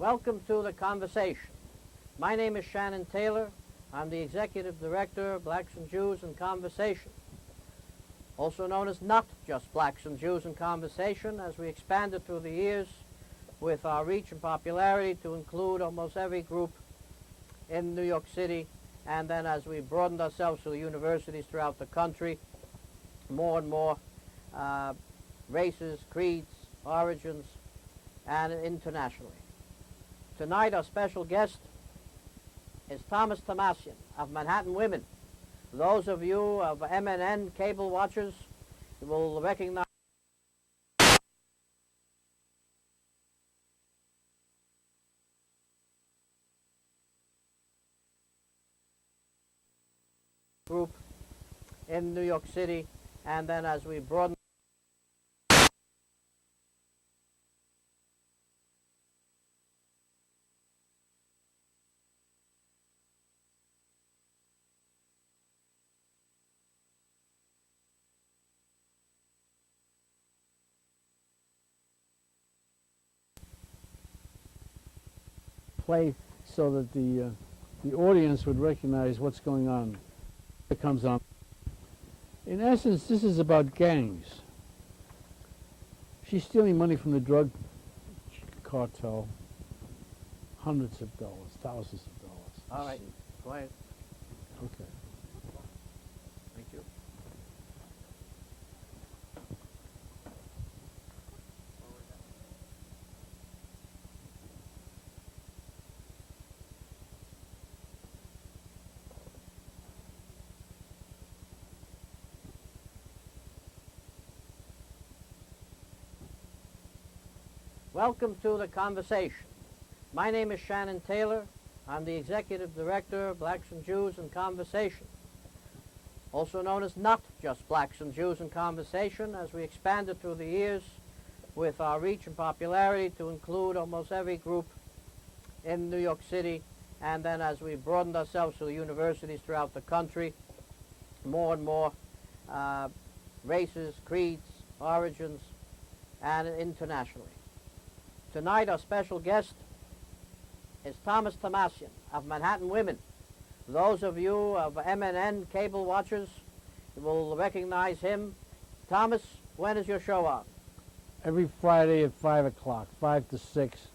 Welcome to The Conversation. My name is Shannon Taylor. I'm the Executive Director of Blacks and Jews in Conversation, also known as Not Just Blacks and Jews in Conversation, as we expanded through the years with our reach and popularity to include almost every group in New York City, and then as we broadened ourselves to the universities throughout the country, more and more races, creeds, origins, and internationally. Tonight our special guest is Thomassian of Manhattan Women. Those of you of MNN cable watchers will recognize group in New York City, and then as we broaden play so that the audience would recognize what's going on. It comes on. In essence, this is about gangs. She's stealing money from the drug cartel, hundreds of dollars, thousands of dollars. All right, quiet. Okay. Thank you. Welcome to The Conversation. My name is Shannon Taylor. I'm the Executive Director of Blacks and Jews in Conversation, also known as Not Just Blacks and Jews in Conversation, as we expanded through the years with our reach and popularity to include almost every group in New York City, and then as we broadened ourselves to the universities throughout the country, more and more races, creeds, origins, and internationally. Tonight our special guest is Thomassian of Manhattan Women. Those of you of MNN cable watchers will recognize him. Thomas, when is your show on? Every Friday at 5 o'clock, 5 to 6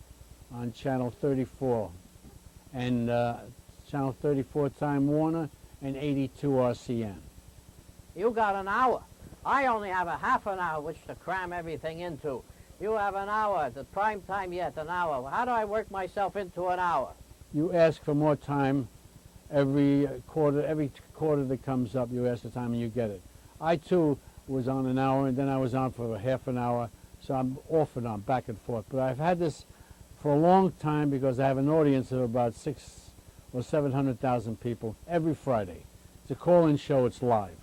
on Channel 34. And Channel 34 Time Warner and 82 RCN. You got an hour. I only have a half an hour which to cram everything into. You have an hour, the prime time yet, an hour. How do I work myself into an hour? You ask for more time every quarter that comes up, you ask the time and you get it. I too was on an hour, and then I was on for a half an hour, so I'm off and on, back and forth. But I've had this for a long time because I have an audience of about 600,000 or 700,000 people every Friday. It's a call-in show, it's live.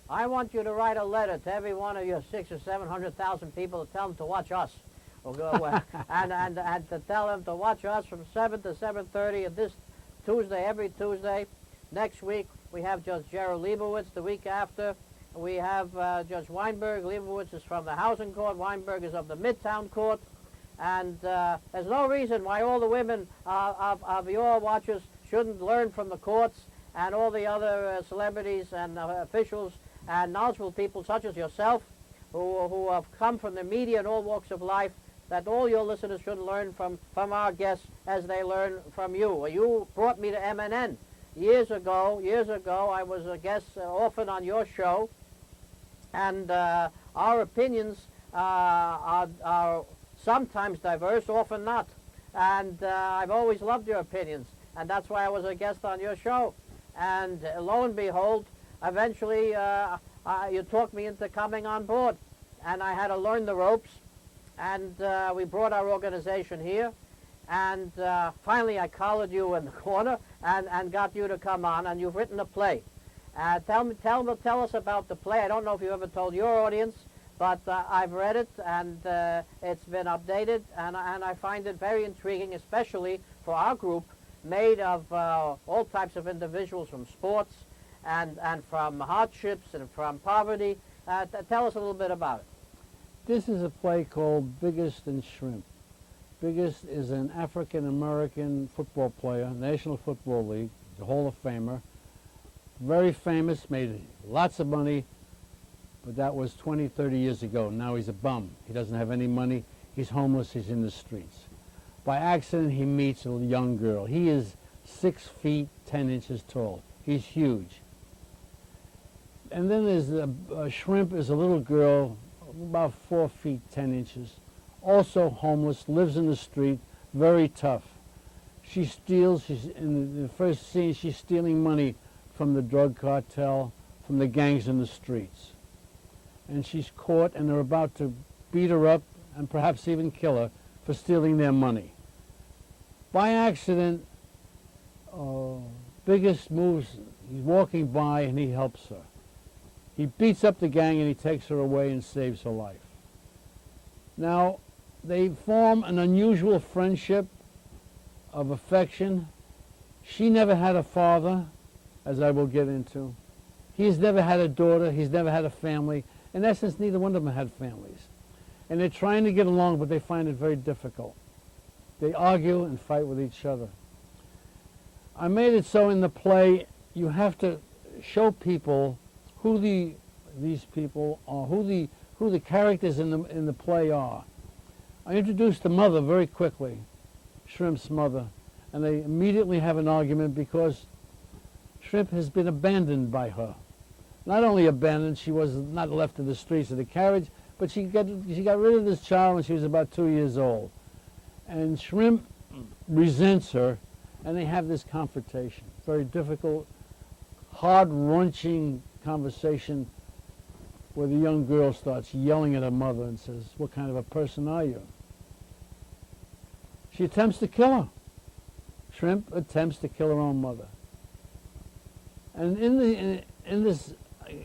I want you to write a letter to every one of your 600,000 or 700,000 people to tell them to watch us. and to tell them to watch us from 7 to 7:30 of this Tuesday, every Tuesday. Next week we have Judge Gerald Leibowitz. The week after we have Judge Weinberg. Leibowitz is from the Housing Court. Weinberg is of the Midtown Court. And there's no reason why all the women of your watchers shouldn't learn from the courts and all the other celebrities and officials and knowledgeable people such as yourself who have come from the media and all walks of life, that all your listeners should learn from our guests as they learn from you. Well, you brought me to MNN. Years ago, I was a guest often on your show, and our opinions are sometimes diverse, often not. And I've always loved your opinions, and that's why I was a guest on your show. And lo and behold, eventually you talked me into coming on board, and I had to learn the ropes, and we brought our organization here, and finally I collared you in the corner and got you to come on, and you've written a play. Tell us about the play. I don't know if you ever told your audience, but I've read it, and it's been updated, and I find it very intriguing, especially for our group, made of all types of individuals from sports and from hardships and from poverty. Tell us a little bit about it. This is a play called Biggest Than Shrimp. Biggest is an African-American football player, National Football League, the Hall of Famer. Very famous, made lots of money, but that was 20, 30 years ago. Now he's a bum. He doesn't have any money. He's homeless. He's in the streets. By accident, he meets a young girl. He is 6 feet, 10 inches tall. He's huge. And then there's Shrimp is a little girl, about 4 feet, 10 inches. Also homeless, lives in the street, very tough. She steals, in the first scene, she's stealing money from the drug cartel, from the gangs in the streets. And she's caught, and they're about to beat her up and perhaps even kill her for stealing their money. By accident, Biggest moves, he's walking by and he helps her. He beats up the gang and he takes her away and saves her life. Now, they form an unusual friendship of affection. She never had a father, as I will get into. He's never had a daughter. He's never had a family. In essence, neither one of them had families. And they're trying to get along, but they find it very difficult. They argue and fight with each other. I made it so in the play you have to show people who these people are, who the characters in the play are. I introduced the mother very quickly, Shrimp's mother, and they immediately have an argument because Shrimp has been abandoned by her. Not only abandoned, she was not left to the streets of the carriage, but she got rid of this child when she was about 2 years old. And Shrimp resents her, and they have this confrontation. Very difficult, hard-wrenching conversation where the young girl starts yelling at her mother and says, "What kind of a person are you?" She attempts to kill her. Shrimp attempts to kill her own mother. And in this,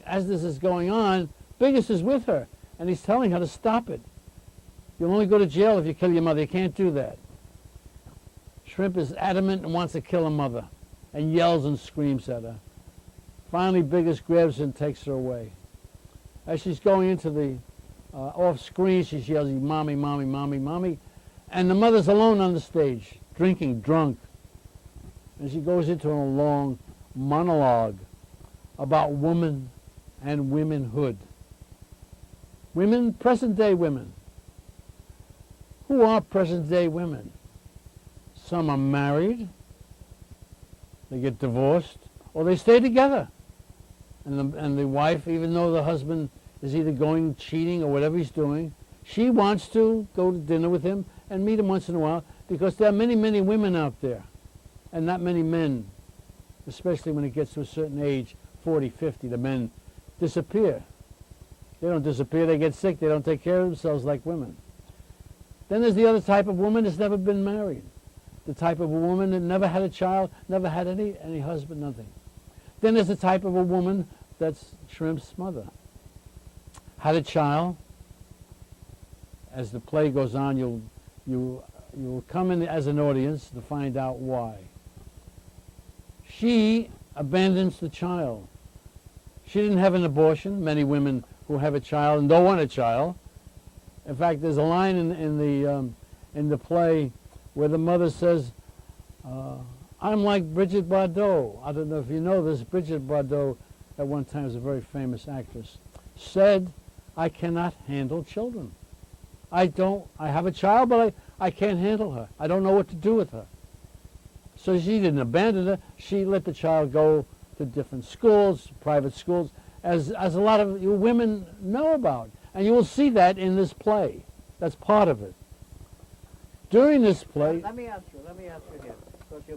as this is going on, Biggest is with her, and he's telling her to stop it. You'll only go to jail if you kill your mother. You can't do that. Shrimp is adamant and wants to kill her mother, and yells and screams at her. Finally, Biggest grabs her and takes her away. As she's going into the off screen, she yells, "Mommy, mommy, mommy, mommy," and the mother's alone on the stage, drinking, drunk. And she goes into a long monologue about woman and womanhood. Women, present-day women. Who are present-day women? Some are married, they get divorced, or they stay together. And the wife, even though the husband is either going cheating or whatever he's doing, she wants to go to dinner with him and meet him once in a while because there are many, many women out there and not many men, especially when it gets to a certain age, 40, 50, the men disappear. They don't disappear, they get sick, they don't take care of themselves like women. Then there's the other type of woman that's never been married. The type of a woman that never had a child, never had any husband, nothing. Then there's the type of a woman that's Shrimp's mother. Had a child. As the play goes on, you'll come in as an audience to find out why. She abandons the child. She didn't have an abortion. Many women who have a child and don't want a child. In fact, there's a line in the play where the mother says, "I'm like Brigitte Bardot." I don't know if you know this. Brigitte Bardot, at one time, was a very famous actress. Said, "I cannot handle children. I have a child, but I can't handle her. I don't know what to do with her." So she didn't abandon her. She let the child go to different schools, private schools, as a lot of you women know about. And you will see that in this play. That's part of it. During this play... Let me ask you here, because you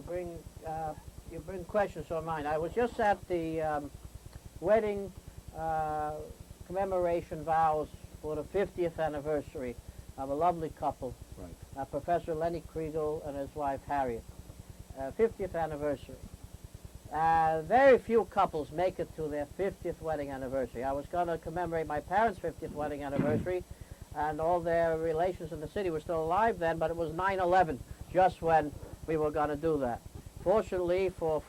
bring questions to mind. I was just at the wedding commemoration vows for the 50th anniversary of a lovely couple, Right. Professor Lenny Kriegel and his wife Harriet. 50th anniversary. Very few couples make it to their 50th wedding anniversary. I was going to commemorate my parents' 50th wedding anniversary, and all their relations in the city were still alive then, but it was 9/11, just when we were going to do that. Fortunately for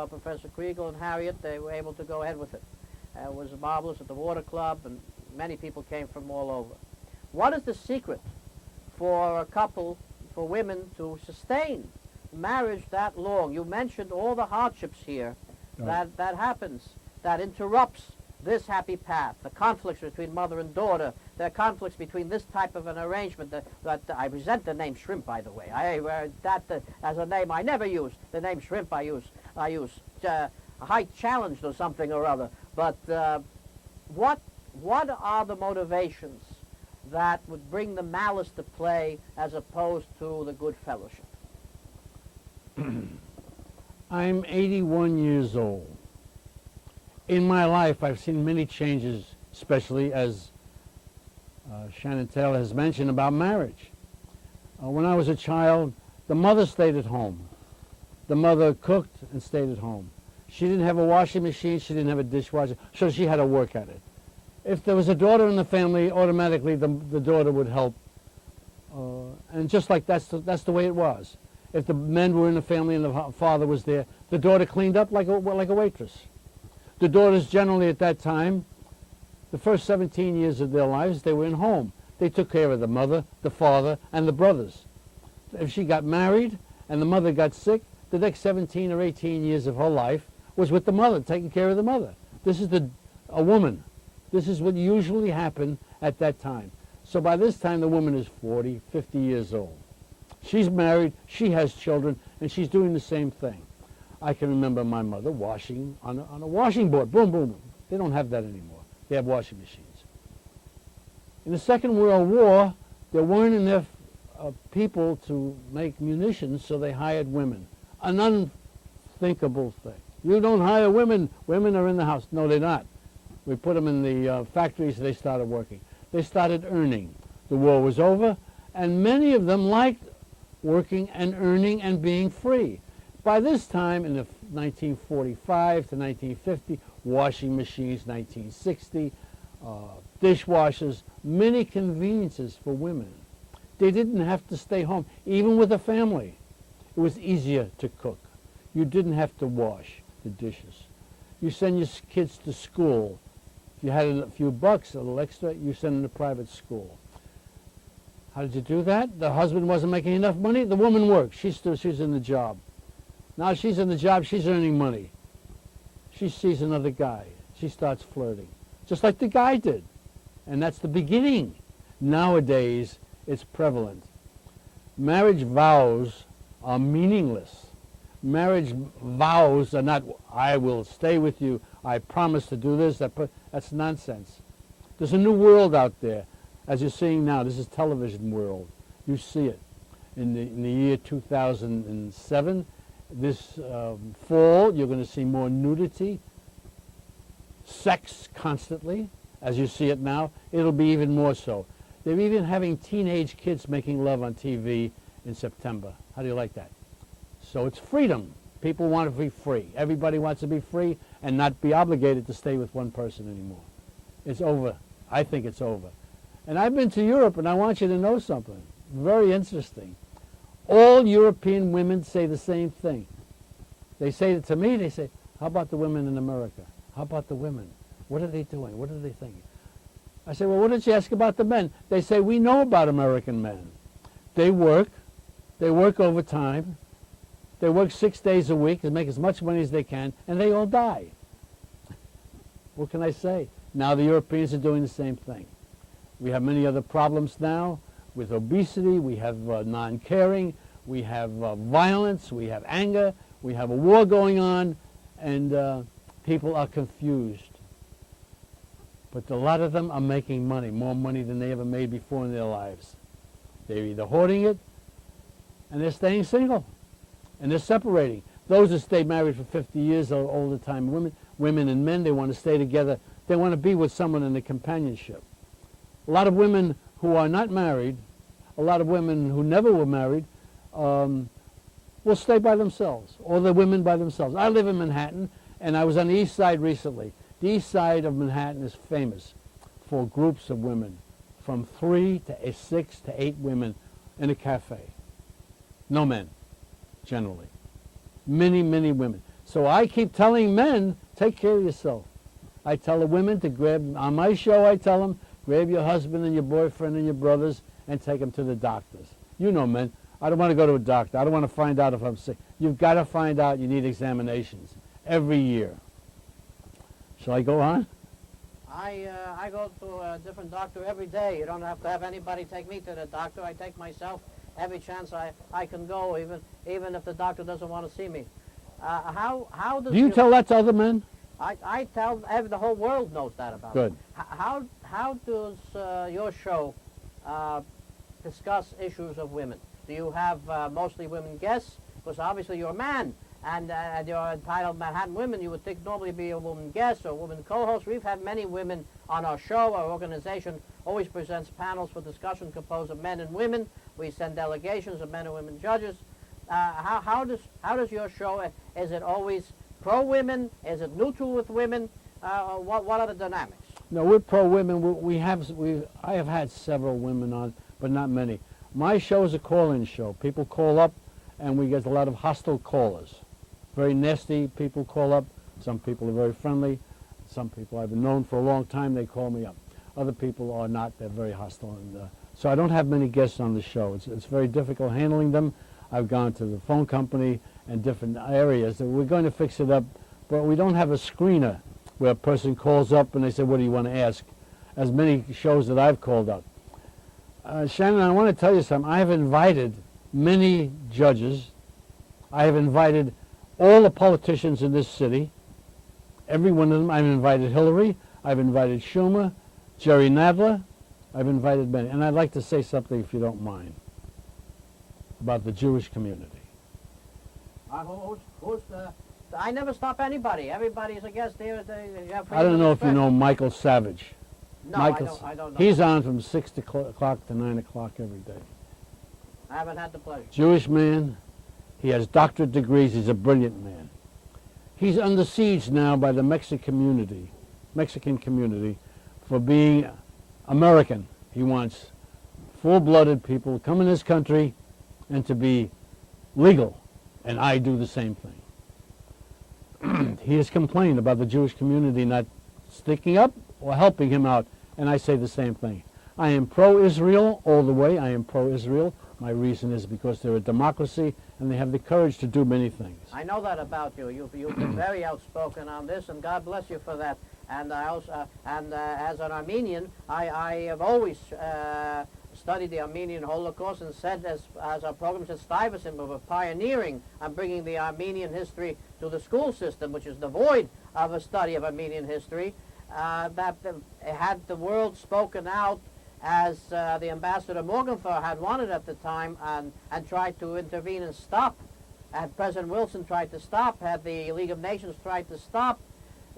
Professor Kriegel and Harriet, they were able to go ahead with it. It was marvelous at the Water Club, and many people came from all over. What is the secret for a couple, for women to sustain marriage that long. You mentioned all the hardships here that happens, that interrupts this happy path, the conflicts between mother and daughter, the conflicts between this type of an arrangement. That I resent the name shrimp, by the way. As a name I never use. The name shrimp I use high challenged or something or other. But what are the motivations that would bring the malice to play as opposed to the good fellowship? I'm 81 years old. In my life, I've seen many changes, especially as Shannon Taylor has mentioned about marriage. When I was a child, the mother stayed at home. The mother cooked and stayed at home. She didn't have a washing machine, she didn't have a dishwasher, so she had to work at it. If there was a daughter in the family, automatically the daughter would help. And just like that's the way it was. If the men were in the family and the father was there, the daughter cleaned up like a waitress. The daughters generally at that time, the first 17 years of their lives, they were in home. They took care of the mother, the father, and the brothers. If she got married and the mother got sick, the next 17 or 18 years of her life was with the mother, taking care of the mother. This is a woman. This is what usually happened at that time. So by this time, the woman is 40, 50 years old. She's married, she has children, and she's doing the same thing. I can remember my mother washing on a washing board. Boom, boom, boom. They don't have that anymore. They have washing machines. In the Second World War, there weren't enough people to make munitions, so they hired women. An unthinkable thing. You don't hire women. Women are in the house. No, they're not. We put them in the factories, they started working. They started earning. The war was over, and many of them liked working and earning and being free. By this time, in the 1945 to 1950, washing machines, 1960, dishwashers, many conveniences for women. They didn't have to stay home, even with a family. It was easier to cook. You didn't have to wash the dishes. You send your kids to school. If you had a few bucks, a little extra, you send them to private school. How did you do that? The husband wasn't making enough money. The woman worked. She's in the job. Now she's in the job. She's earning money. She sees another guy. She starts flirting, just like the guy did. And that's the beginning. Nowadays, it's prevalent. Marriage vows are meaningless. Marriage vows are not, I will stay with you, I promise to do this. That's nonsense. There's a new world out there, as you're seeing now. This is television world. You see it. In the year 2007, this fall, you're going to see more nudity, sex constantly, as you see it now. It'll be even more so. They're even having teenage kids making love on TV in September. How do you like that? So it's freedom. People want to be free. Everybody wants to be free and not be obligated to stay with one person anymore. It's over. I think it's over. And I've been to Europe, and I want you to know something very interesting. All European women say the same thing. They say it to me, they say, how about the women in America? How about the women? What are they doing? What are they thinking? I say, well, what did you ask about the men? They say, we know about American men. They work overtime, they work 6 days a week and make as much money as they can, and they all die. What can I say? Now the Europeans are doing the same thing. We have many other problems now with obesity, we have non-caring, we have violence, we have anger, we have a war going on, and people are confused. But a lot of them are making money, more money than they ever made before in their lives. They're either hoarding it, and they're staying single, and they're separating. Those that stay married for 50 years are all the time women and men. They want to stay together. They want to be with someone in the companionship. A lot of women who are not married, a lot of women who never were married, will stay by themselves, or the women by themselves. I live in Manhattan, and I was on the East Side recently. The East Side of Manhattan is famous for groups of women, from 3 to 6 to 8 women in a cafe. No men, generally. Many, many women. So I keep telling men, take care of yourself. I tell the women to grab, on my show I tell them, grab your husband and your boyfriend and your brothers and take them to the doctors. You know men, I don't want to go to a doctor. I don't want to find out if I'm sick. You've got to find out you need examinations every year. Shall I go on? I go to a different doctor every day. You don't have to have anybody take me to the doctor. I take myself every chance I can go, even if the doctor doesn't want to see me. How does Do you tell that to other men? I tell the whole world knows that about Good. me. How does your show discuss issues of women? Do you have mostly women guests? Because obviously you're a man, and you're entitled Manhattan women. You would think normally be a woman guest or a woman co-host. We've had many women on our show. Our organization always presents panels for discussion composed of men and women. We send delegations of men and women judges. How does your show? Is it always pro women? Is it neutral with women? What are the dynamics? No, we're pro women. I have had several women on, but not many. My show is a call-in show. People call up, and we get a lot of hostile callers. Very nasty people call up. Some people are very friendly. Some people I've known for a long time, they call me up. Other people are not. They're very hostile. And so I don't have many guests on the show. It's very difficult handling them. I've gone to the phone company and different areas. We're going to fix it up, but we don't have a screener where a person calls up and they say, what do you want to ask? As many shows that I've called up. Shannon, I want to tell you something. I have invited many judges. I have invited all the politicians in this city. Every one of them. I've invited Hillary. I've invited Schumer, Jerry Nadler. I've invited many. And I'd like to say something, if you don't mind, about the Jewish community. I never stop anybody. Everybody's a guest here. I don't know if you know Michael Savage. No, I don't know. He's on from 6 o'clock to 9 o'clock every day. I haven't had the pleasure. Jewish man. He has doctorate degrees. He's a brilliant man. He's under siege now by the Mexican community for being American. He wants full-blooded people to come in this country and to be legal, and I do the same thing. He has complained about the Jewish community not sticking up or helping him out, and I say the same thing. I am pro-Israel all the way. I am pro-Israel. My reason is because they're a democracy and they have the courage to do many things. I know that about you. You've been very outspoken on this, and God bless you for that. And I also, as an Armenian, I have always studied the Armenian Holocaust and said, as our program said, Stuyvesant, we were pioneering on bringing the Armenian history to the school system, which is devoid of a study of Armenian history. Had the world spoken out as the ambassador Morgenthau had wanted at the time and tried to intervene and stop, had President Wilson tried to stop, had the League of Nations tried to stop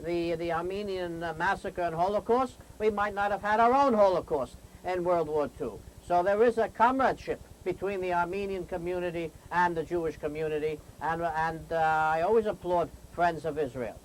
the Armenian massacre and Holocaust, we might not have had our own Holocaust in World War II. So there is a comradeship between the Armenian community and the Jewish community, and I always applaud Friends of Israel.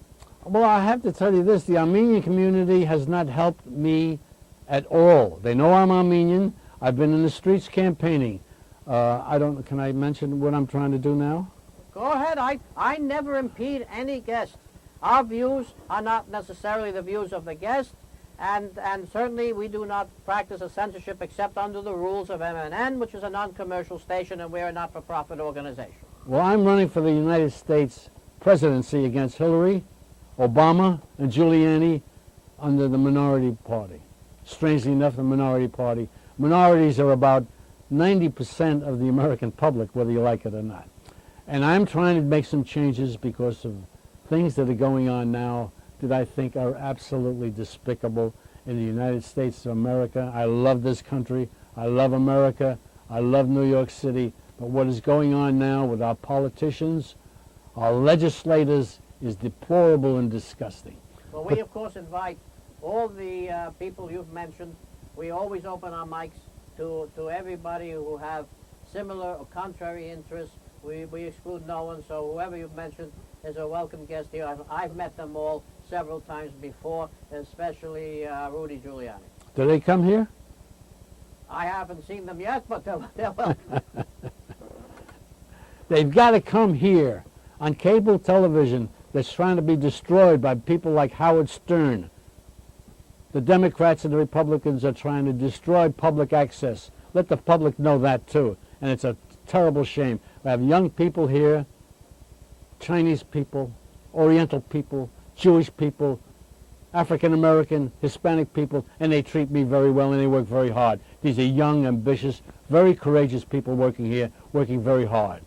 Well, I have to tell you this, the Armenian community has not helped me at all. They know I'm Armenian. I've been in the streets campaigning. Can I mention what I'm trying to do now? Go ahead. I never impede any guest. Our views are not necessarily the views of the guest, and certainly we do not practice a censorship except under the rules of MNN, which is a non-commercial station, and we're a not-for-profit organization. Well, I'm running for the United States presidency against Hillary, Obama, and Giuliani under the minority party. Strangely enough, the minority party. Minorities are about 90% of the American public, whether you like it or not. And I'm trying to make some changes because of things that are going on now that I think are absolutely despicable in the United States of America. I love this country. I love America. I love New York City. But what is going on now with our politicians, our legislators, is deplorable and disgusting. Well, we, of course, invite all the people you've mentioned. We always open our mics to everybody who have similar or contrary interests. We exclude no one, so whoever you've mentioned is a welcome guest here. I've met them all several times before, especially Rudy Giuliani. Do they come here? I haven't seen them yet, but they're welcome. They've got to come here on cable television that's trying to be destroyed by people like Howard Stern. The Democrats and the Republicans are trying to destroy public access. Let the public know that too. And it's a terrible shame. We have young people here, Chinese people, Oriental people, Jewish people, African American, Hispanic people, and they treat me very well and they work very hard. These are young, ambitious, very courageous people working here, working very hard.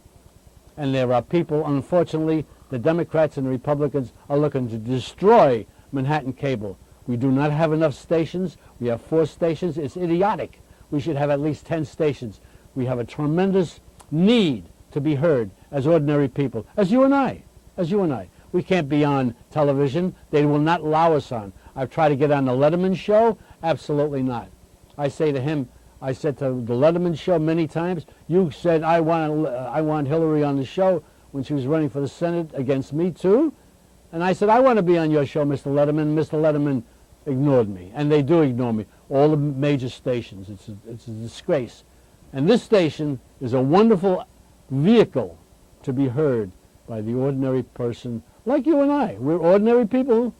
And there are people, unfortunately, the Democrats and the Republicans are looking to destroy Manhattan Cable. We do not have enough stations. We have 4 stations. It's idiotic. We should have at least 10 stations. We have a tremendous need to be heard as ordinary people, as you and I, We can't be on television. They will not allow us on. I've tried to get on the Letterman show. Absolutely not. I say to him, I said to the Letterman show many times, you said I want Hillary on the show when she was running for the Senate against me too. And I said, I want to be on your show, Mr. Letterman. Mr. Letterman ignored me, and they do ignore me. All the major stations. It's a disgrace. And this station is a wonderful vehicle to be heard by the ordinary person like you and I. We're ordinary people.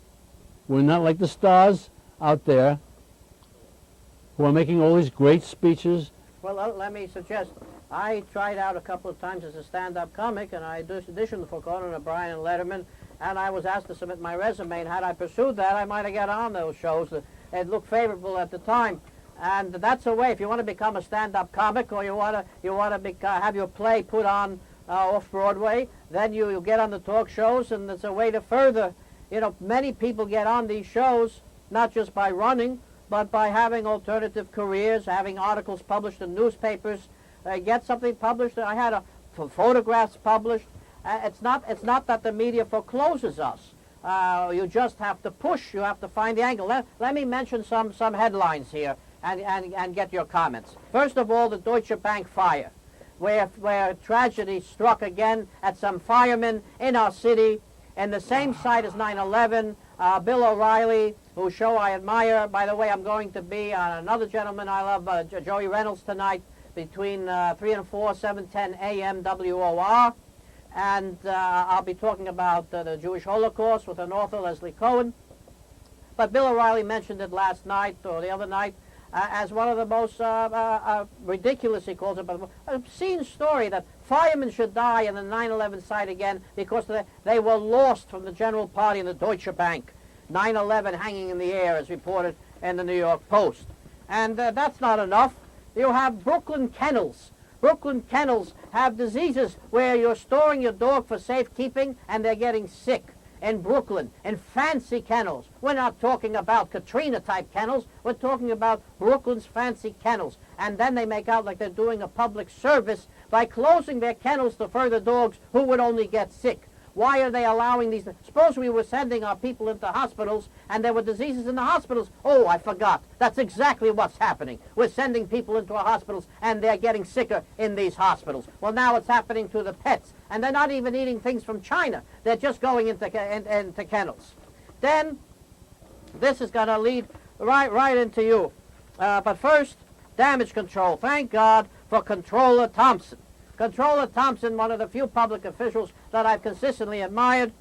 We're not like the stars out there who are making all these great speeches. Well, let me suggest, I tried out a couple of times as a stand-up comic, and I auditioned for Conan O'Brien and Letterman, and I was asked to submit my resume, and had I pursued that, I might have got on those shows. It looked favorable at the time. And that's a way, if you want to become a stand-up comic, or you want to have your play put on off-Broadway, then you get on the talk shows, and it's a way to further, many people get on these shows, not just by running, but by having alternative careers, having articles published in newspapers, get something published. I had photographs published. It's not that the media forecloses us. You just have to push. You have to find the angle. Let me mention some headlines here and get your comments. First of all, the Deutsche Bank fire, where tragedy struck again at some firemen in our city, in the same site as 9/11. Bill O'Reilly, whose show I admire. By the way, I'm going to be on another gentleman I love, Joey Reynolds, tonight between 3 and 4, 7:10 a.m. WOR. And I'll be talking about the Jewish Holocaust with an author, Leslie Cohen. But Bill O'Reilly mentioned it last night or the other night as one of the most ridiculous, he calls it, but obscene story that firemen should die in the 9/11 site again because they were lost from the general party in the Deutsche Bank. 9/11 hanging in the air, as reported in the New York Post. And that's not enough. You have Brooklyn kennels. Brooklyn kennels have diseases where you're storing your dog for safekeeping and they're getting sick. In Brooklyn, in fancy kennels. We're not talking about Katrina-type kennels. We're talking about Brooklyn's fancy kennels. And then they make out like they're doing a public service by closing their kennels to further dogs who would only get sick. Why are they allowing these? Suppose we were sending our people into hospitals and there were diseases in the hospitals. Oh, I forgot. That's exactly what's happening. We're sending people into our hospitals and they're getting sicker in these hospitals. Well, now it's happening to the pets. And they're not even eating things from China. They're just going into kennels. Then, this is going to lead right into you. But first, damage control. Thank God for Controller Thompson. Controller Thompson, one of the few public officials that I've consistently admired,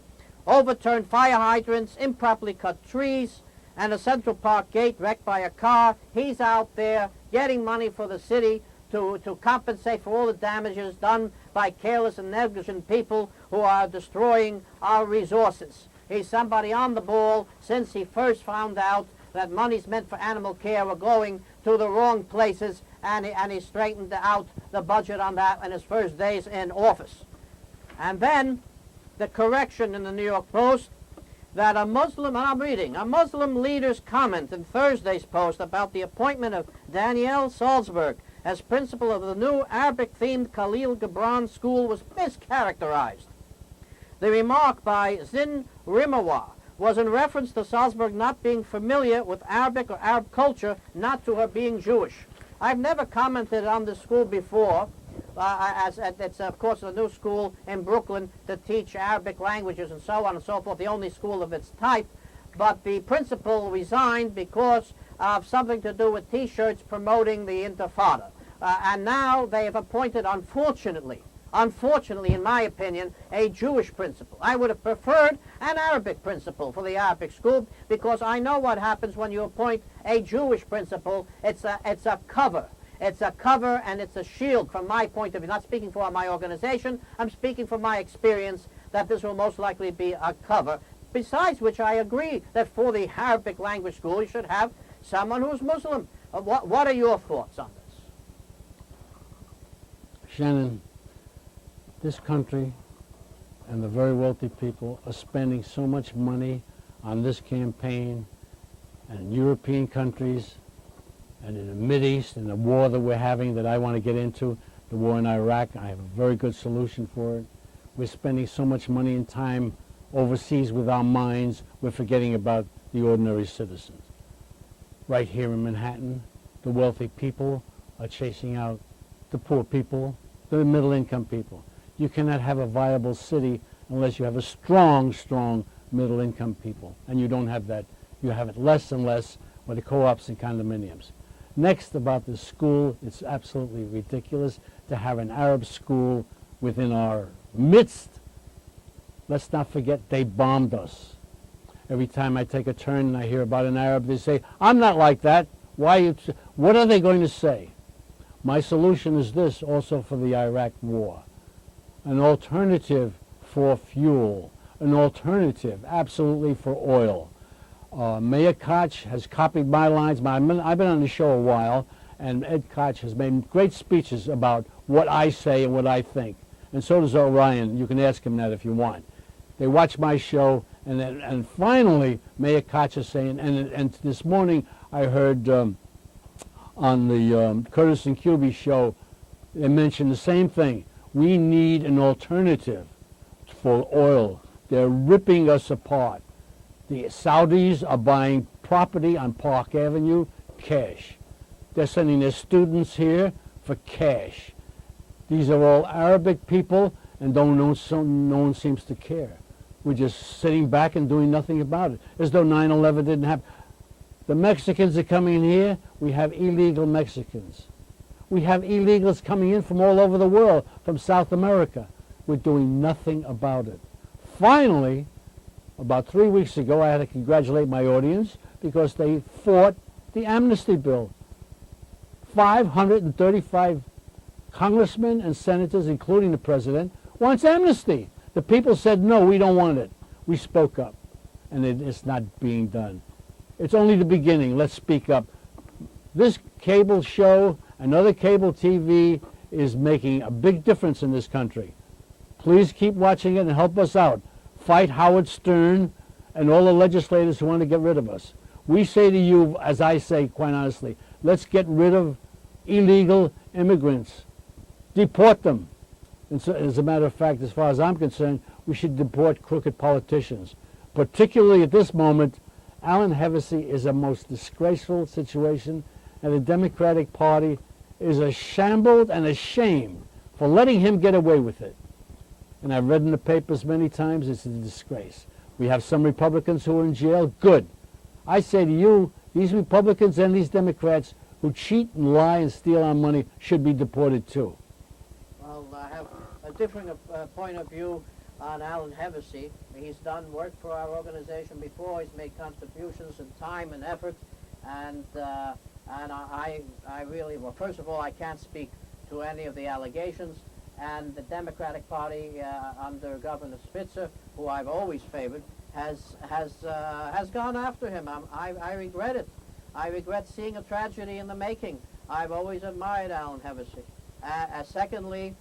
overturned fire hydrants, improperly cut trees, and a Central Park gate wrecked by a car. He's out there getting money for the city to compensate for all the damages done by careless and negligent people who are destroying our resources. He's somebody on the ball since he first found out that monies meant for animal care were going to the wrong places, and he straightened out the budget on that in his first days in office. And then the correction in the New York Post that a Muslim, and I'm reading, a Muslim leader's comment in Thursday's Post about the appointment of Danielle Salzberg as principal of the new Arabic-themed Khalil Gibran school was mischaracterized. The remark by Zin Rimawa was in reference to Salzberg not being familiar with Arabic or Arab culture, not to her being Jewish. I've never commented on this school before, as it's, of course, a new school in Brooklyn to teach Arabic languages and so on and so forth, the only school of its type. But the principal resigned because of something to do with T-shirts promoting the Intifada. And now they have appointed, unfortunately, in my opinion, a Jewish principal. I would have preferred an Arabic principal for the Arabic school because I know what happens when you appoint a Jewish principal. It's a cover. It's a cover and it's a shield from my point of view. Not speaking for my organization, I'm speaking from my experience that this will most likely be a cover. Besides which, I agree that for the Arabic language school, you should have someone who's Muslim. What are your thoughts on this? Shannon, this country and the very wealthy people are spending so much money on this campaign, and in European countries, and in the Mideast, and the war that we're having that I want to get into, the war in Iraq. I have a very good solution for it. We're spending so much money and time overseas with our minds, we're forgetting about the ordinary citizens. Right here in Manhattan, the wealthy people are chasing out the poor people, the middle-income people. You cannot have a viable city unless you have a strong, strong middle-income people. And you don't have that. You have it less and less with the co-ops and condominiums. Next, about the school, it's absolutely ridiculous to have an Arab school within our midst. Let's not forget they bombed us. Every time I take a turn and I hear about an Arab, they say, I'm not like that. Why? What are they going to say? My solution is this also for the Iraq war. An alternative for fuel. An alternative absolutely for oil. Mayor Koch has copied my lines. I've been on the show a while, and Ed Koch has made great speeches about what I say and what I think. And so does Orion. You can ask him that if you want. They watch my show, and finally, Mayor Koch is saying, and this morning I heard on the Curtis and Cuby show, they mentioned the same thing. We need an alternative for oil. They're ripping us apart. The Saudis are buying property on Park Avenue, cash. They're sending their students here for cash. These are all Arabic people, and no one seems to care. We're just sitting back and doing nothing about it, as though 9/11 didn't happen. The Mexicans are coming in here. We have illegal Mexicans. We have illegals coming in from all over the world, from South America. We're doing nothing about it. Finally, about 3 weeks ago, I had to congratulate my audience because they fought the amnesty bill. 535 congressmen and senators, including the president, wants amnesty. The people said, no, we don't want it. We spoke up, and it's not being done. It's only the beginning. Let's speak up. This cable show, another cable TV, is making a big difference in this country. Please keep watching it and help us out. Fight Howard Stern and all the legislators who want to get rid of us. We say to you, as I say quite honestly, let's get rid of illegal immigrants. Deport them. And so, as a matter of fact, as far as I'm concerned, we should deport crooked politicians. Particularly at this moment, Alan Hevesy is a most disgraceful situation, and the Democratic Party is shambled and ashamed for letting him get away with it. And I've read in the papers many times, it's a disgrace. We have some Republicans who are in jail. Good. I say to you, these Republicans and these Democrats who cheat and lie and steal our money should be deported too. Well, I have a different point of view on Alan Hevesy. He's done work for our organization before. He's made contributions in time and effort, and I really, well, first of all, I can't speak to any of the allegations. And the Democratic Party under Governor Spitzer, who I've always favored, has gone after him. I regret it. I regret seeing a tragedy in the making. I've always admired Alan Hevesy. Secondly,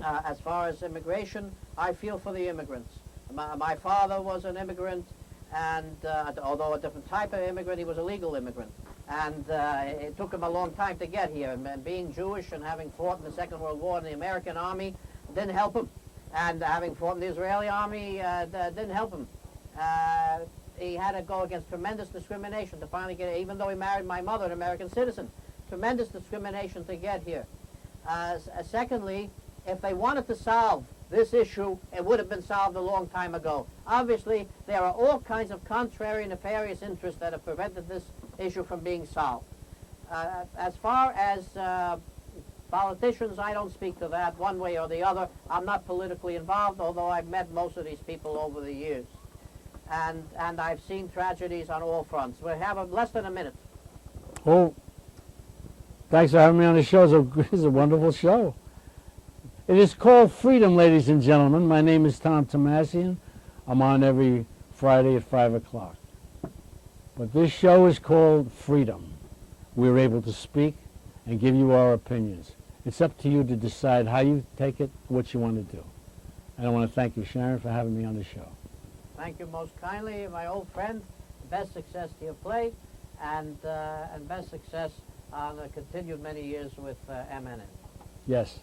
as far as immigration, I feel for the immigrants. My father was an immigrant, and although a different type of immigrant, he was a legal immigrant. And it took him a long time to get here. And being Jewish and having fought in the Second World War in the American Army didn't help him. And having fought in the Israeli Army didn't help him. He had to go against tremendous discrimination to finally get here, even though he married my mother, an American citizen. Tremendous discrimination to get here. Secondly, if they wanted to solve this issue, it would have been solved a long time ago. Obviously, there are all kinds of contrary, nefarious interests that have prevented this issue from being solved. As far as politicians, I don't speak to that one way or the other. I'm not politically involved, although I've met most of these people over the years. And I've seen tragedies on all fronts. We have less than a minute. Oh, Thanks for having me on the show. It's a wonderful show. It is called Freedom, ladies and gentlemen. My name is Tom Thomassian. I'm on every Friday at 5 o'clock. But this show is called Freedom. We're able to speak and give you our opinions. It's up to you to decide how you take it, what you want to do. And I want to thank you, Sharon, for having me on the show. Thank you most kindly, my old friend. Best success to your play, and best success on continued many years with MNN. Yes.